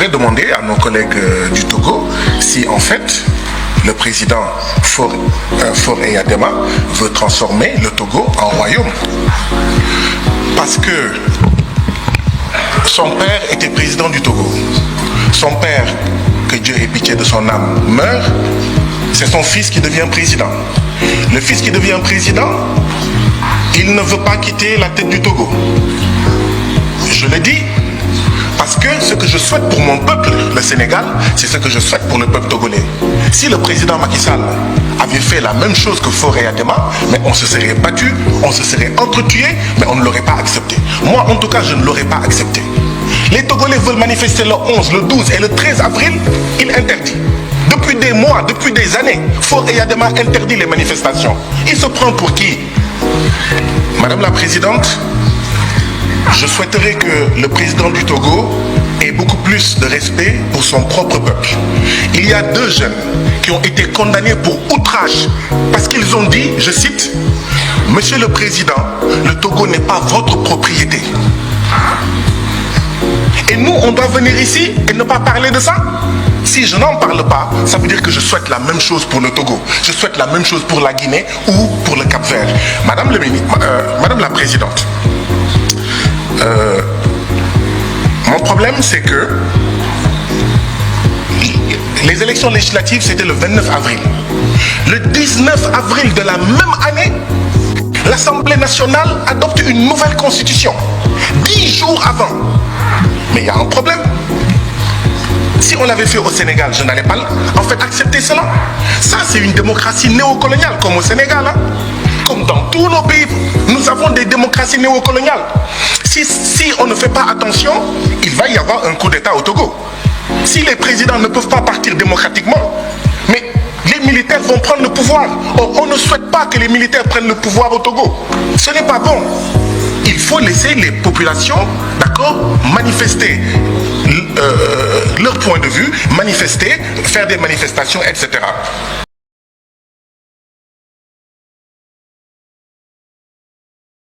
voudrais demander à nos collègues du Togo si en fait le président Faure Eyadema veut transformer le Togo en royaume. Parce que son père était président du Togo. Son père, que Dieu ait pitié de son âme, meurt. C'est son fils qui devient président. Le fils qui devient président, il ne veut pas quitter la tête du Togo. Je le dis parce que ce que je souhaite pour mon peuple, le Sénégal, c'est ce que je souhaite pour le peuple togolais. Si le président Macky Sall avait fait la même chose que Faure Eyadema, mais on se serait battu, on se serait entretué, mais on ne l'aurait pas accepté. Moi, en tout cas, je ne l'aurais pas accepté. Les Togolais veulent manifester le 11, le 12 et le 13 avril, il interdit. Depuis des mois, depuis des années, Faure Eyadema interdit les manifestations. Il se prend pour qui? Madame la Présidente, je souhaiterais que le président du Togo ait beaucoup plus de respect pour son propre peuple. Il y a 2 jeunes qui ont été condamnés pour outrage parce qu'ils ont dit, je cite, « Monsieur le Président, le Togo n'est pas votre propriété. » Et nous, on doit venir ici et ne pas parler de ça. Si je n'en parle pas, ça veut dire que je souhaite la même chose pour le Togo. Je souhaite la même chose pour la Guinée ou pour le Cap-Vert. Madame la Présidente, mon problème, c'est que les élections législatives, c'était le 29 avril. Le 19 avril de la même année, l'Assemblée nationale adopte une nouvelle constitution. 10 jours avant. Mais il y a un problème. Si on l'avait fait au Sénégal, je n'allais pas en fait accepter cela. Ça, c'est une démocratie néocoloniale, comme au Sénégal. Hein. Comme dans tous nos pays, nous avons des démocraties néocoloniales. Si on ne fait pas attention, il va y avoir un coup d'État au Togo. Si les présidents ne peuvent pas partir démocratiquement, mais les militaires vont prendre le pouvoir. Or, on ne souhaite pas que les militaires prennent le pouvoir au Togo. Ce n'est pas bon. Il faut laisser les populations, d'accord, manifester leur point de vue, manifester, faire des manifestations, etc.